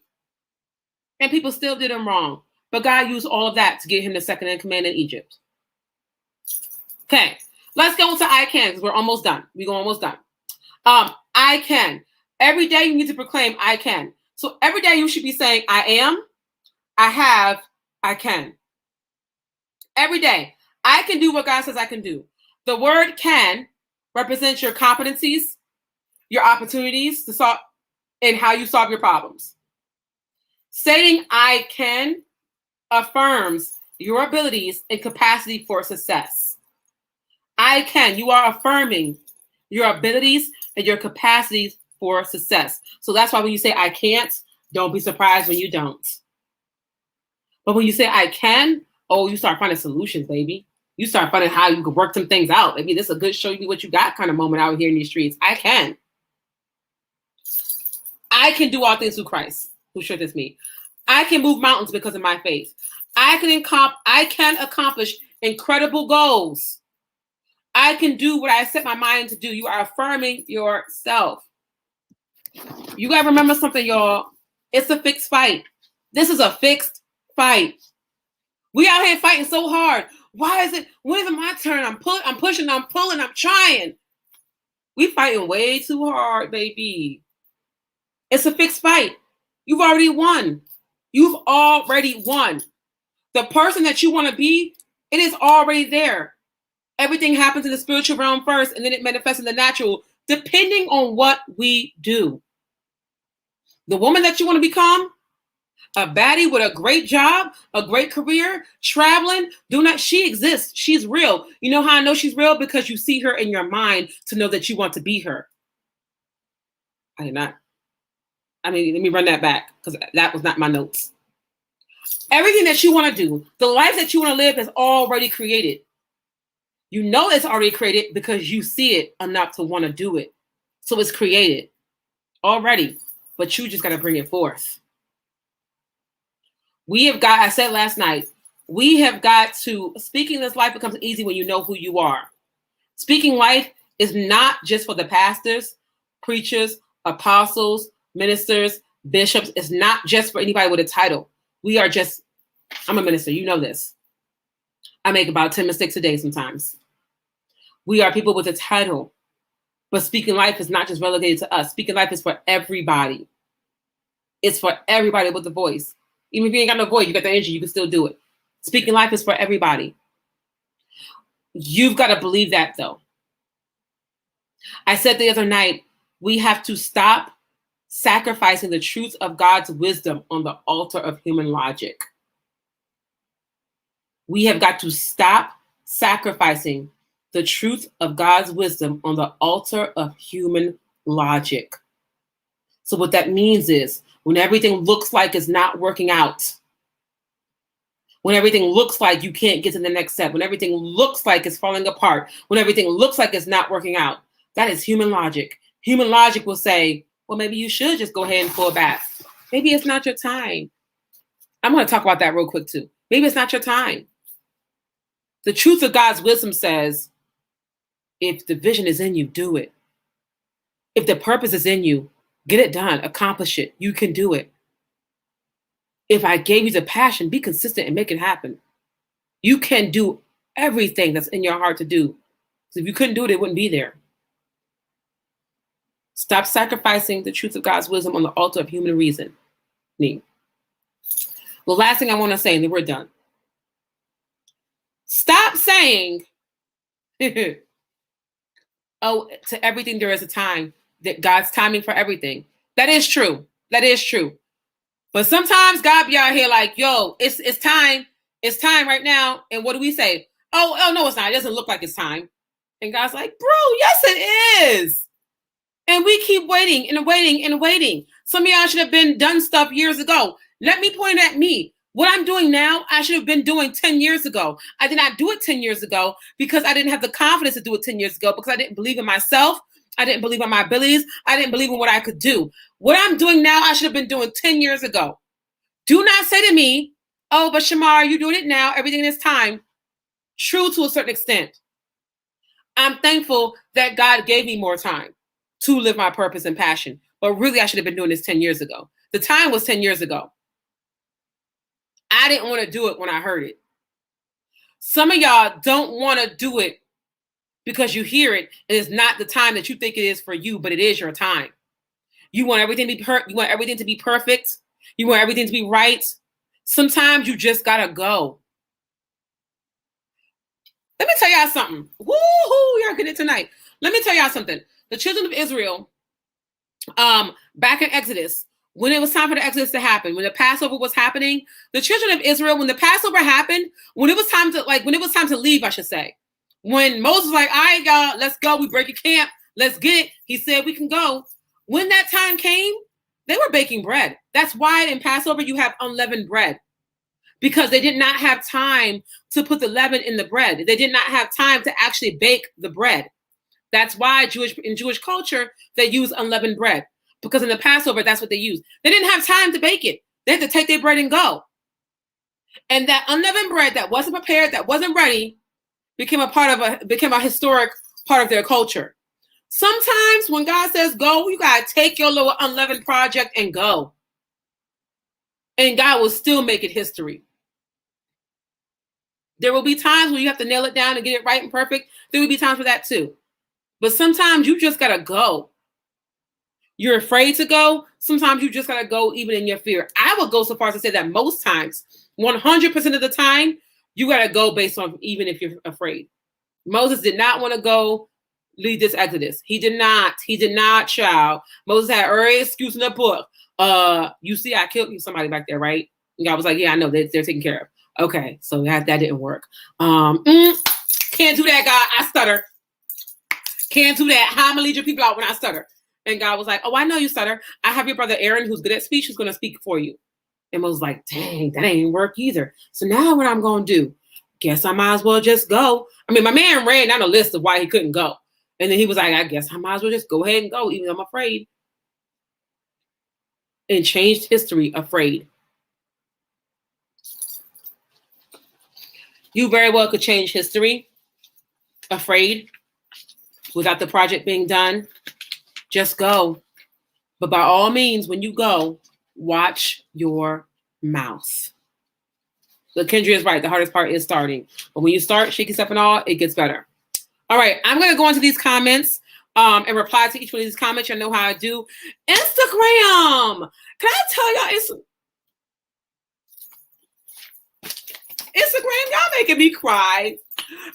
S1: And people still did him wrong. But God used all of that to get him the second in command in Egypt. Okay, let's go into I can, because we're almost done. We're almost done. I can. Every day you need to proclaim I can. So every day you should be saying I am, I have, I can. Every day. I can do what God says I can do. The word can represents your competencies, your opportunities to solve, and how you solve your problems. Saying I can affirms your abilities and capacity for success. I can. You are affirming your abilities and your capacities for success. So that's why when you say I can't, don't be surprised when you don't. But when you say I can, oh, you start finding solutions, baby. You start finding how you can work some things out. Maybe this is a good show you what you got kind of moment out here in these streets. I can. I can do all things through Christ, who strengthens me. I can move mountains because of my faith. I can accomplish incredible goals. I can do what I set my mind to do. You are affirming yourself. You got to remember something, y'all. It's a fixed fight. This is a fixed fight. We out here fighting so hard. Why is it? When is it my turn? I'm pushing, I'm pulling, I'm trying. We fighting way too hard, baby. It's a fixed fight. You've already won. You've already won. The person that you want to be, it is already there. Everything happens in the spiritual realm first, and then it manifests in the natural, depending on what we do. The woman that you want to become, a baddie with a great job, a great career, traveling, she exists. She's real. You know how I know she's real? Because you see her in your mind to know that you want to be her. Let me run that back, because that was not my notes. Everything that you want to do, the life that you want to live is already created. You know it's already created because you see it enough to want to do it. So it's created already, but you just got to bring it forth. I said last night, we have got to, speaking this life becomes easy when you know who you are. Speaking life is not just for the pastors, preachers, apostles, ministers, bishops. It's not just for anybody with a title. I'm a minister, you know this. I make about 10 mistakes a day sometimes. We are people with a title, but speaking life is not just relegated to us. Speaking life is for everybody. It's for everybody with a voice. Even if you ain't got no voice, you got the energy, you can still do it. Speaking life is for everybody. You've got to believe that, though. I said the other night, we have to stop sacrificing the truth of God's wisdom on the altar of human logic. We have got to stop sacrificing the truth of God's wisdom on the altar of human logic. So what that means is when everything looks like it's not working out, when everything looks like you can't get to the next step, when everything looks like it's falling apart, when everything looks like it's not working out, that is human logic. Human logic will say, well, maybe you should just go ahead and pull back. Maybe it's not your time. I'm going to talk about that real quick too. Maybe it's not your time. The truth of God's wisdom says, if the vision is in you, do it. If the purpose is in you, get it done, accomplish it. You can do it. If I gave you the passion, be consistent and make it happen. You can do everything that's in your heart to do. So if you couldn't do it, it wouldn't be there. Stop sacrificing the truth of God's wisdom on the altar of human reason. The last thing I want to say, and then we're done. Stop saying, oh, to everything there is a time, that God's timing for everything. That is true. That is true. But sometimes God be out here like, yo, it's time. It's time right now. And what do we say? Oh, no, it's not. It doesn't look like it's time. And God's like, bro, yes, it is. And we keep waiting and waiting and waiting. Some of y'all should have been done stuff years ago. Let me point at me. What I'm doing now, I should have been doing 10 years ago. I did not do it 10 years ago because I didn't have the confidence to do it 10 years ago, because I didn't believe in myself. I didn't believe in my abilities. I didn't believe in what I could do. What I'm doing now, I should have been doing 10 years ago. Do not say to me, oh, but Shamar, you're doing it now, everything in its time. True to a certain extent. I'm thankful that God gave me more time to live my purpose and passion. But really, I should have been doing this 10 years ago. The time was 10 years ago. I didn't want to do it when I heard it. Some of y'all don't want to do it because you hear it, and it's not the time that you think it is for you, but it is your time. You want everything to be you want everything to be perfect. You want everything to be right. Sometimes you just gotta go. Let me tell y'all something. Woo-hoo, y'all get it tonight. Let me tell y'all something. The children of Israel, back in Exodus, when it was time for the Exodus to happen, when the Passover was happening, the children of Israel, when the Passover happened, when it was time to leave, I should say, when Moses was like, all right, y'all, let's go. We break a camp. Let's get it. He said we can go. When that time came, they were baking bread. That's why in Passover you have unleavened bread, because they did not have time to put the leaven in the bread. They did not have time to actually bake the bread. That's why in Jewish culture, they use unleavened bread, because in the Passover, that's what they use. They didn't have time to bake it. They had to take their bread and go. And that unleavened bread that wasn't prepared, that wasn't ready, became a historic part of their culture. Sometimes when God says go, you got to take your little unleavened project and go. And God will still make it history. There will be times when you have to nail it down and get it right and perfect. There will be times for that too. But sometimes you just got to go. You're afraid to go. Sometimes you just got to go even in your fear. I would go so far as to say that most times, 100% of the time, you got to go based on even if you're afraid. Moses did not want to go lead this Exodus. He did not, child. Moses had every excuse in the book. You see, I killed somebody back there, right? And God was like, yeah, I know, they're taken care of. Okay, so that didn't work. Can't do that, God. I stutter. Can't do that. How am I gonna lead your people out when I stutter? And God was like, oh, I know you stutter. I have your brother Aaron, who's good at speech, who's going to speak for you. And Moses was like, dang, that ain't work either. So now what I'm going to do? Guess I might as well just go. I mean, my man ran down a list of why he couldn't go. And then he was like, I guess I might as well just go ahead and go, even though I'm afraid. And changed history afraid. You very well could change history afraid without the project being done. Just go. But by all means, when you go, watch your mouth. Kendra is right. The hardest part is starting. But when you start, shake yourself and all, it gets better. All right. I'm going to go into these comments and reply to each one of these comments. You know how I do. Instagram. Can I tell y'all? Instagram, y'all making me cry,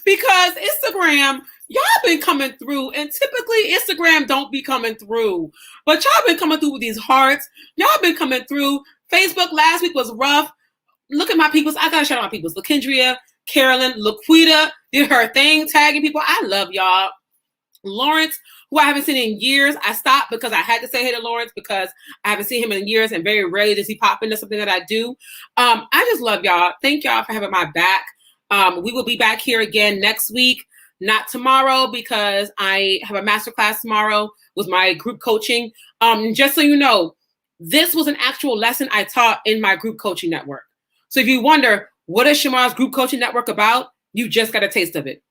S1: because Instagram, y'all been coming through, and typically Instagram don't be coming through, but y'all been coming through with these hearts. Y'all been coming through. Facebook last week was rough. Look at my peoples. I gotta shout out my peoples. LaKendria, Carolyn, Laquita did her thing, tagging people. I love y'all. Lawrence, who I haven't seen in years. I stopped because I had to say hey to Lawrence, because I haven't seen him in years, and very rarely does he pop into something that I do. I just love y'all. Thank y'all for having my back. We will be back here again next week. Not tomorrow, because I have a masterclass tomorrow with my group coaching. Just so you know, this was an actual lesson I taught in my group coaching network. So if you wonder, what is Shamar's group coaching network about? You just got a taste of it.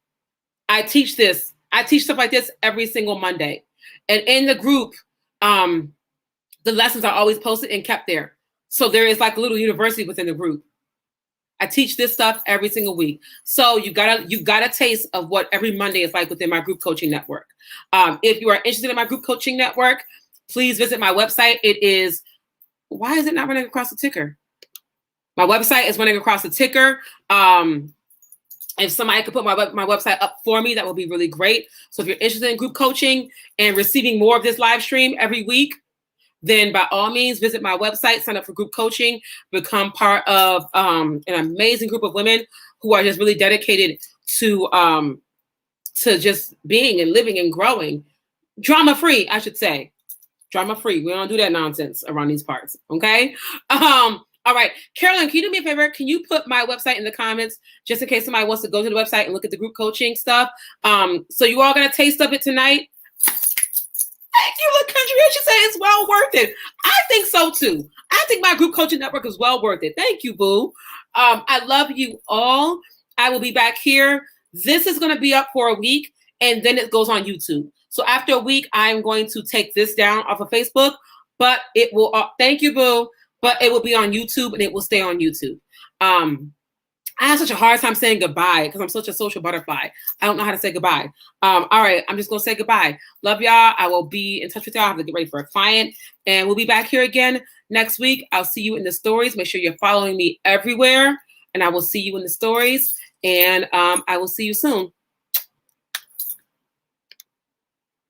S1: I teach stuff like this every single Monday. And in the group, the lessons are always posted and kept there. So there is like a little university within the group. I teach this stuff every single week. So you got a taste of what every Monday is like within my group coaching network. If you are interested in my group coaching network, please visit my website. It is, why is it not running across the ticker? My website is running across the ticker. If somebody could put my website up for me, that would be really great. So if you're interested in group coaching and receiving more of this live stream every week, then by all means, visit my website, sign up for group coaching, become part of an amazing group of women who are just really dedicated to just being and living and growing. Drama-free, I should say. Drama-free. We don't do that nonsense around these parts, okay? All right, Carolyn, can you do me a favor? Can you put my website in the comments just in case somebody wants to go to the website and look at the group coaching stuff? So you all got a taste of it tonight. Thank you, LaCountry. She said it's well worth it. I think so too. I think my group coaching network is well worth it. Thank you, boo. I love you all. I will be back here. This is going to be up for a week, and then it goes on YouTube. So after a week, I'm going to take this down off of Facebook, but it will. Thank you, boo. But it will be on YouTube, and it will stay on YouTube. I have such a hard time saying goodbye because I'm such a social butterfly. I don't know how to say goodbye. All right, I'm just going to say goodbye. Love y'all. I will be in touch with y'all. I have to get ready for a client. And we'll be back here again next week. I'll see you in the stories. Make sure you're following me everywhere. And I will see you in the stories. And I will see you soon.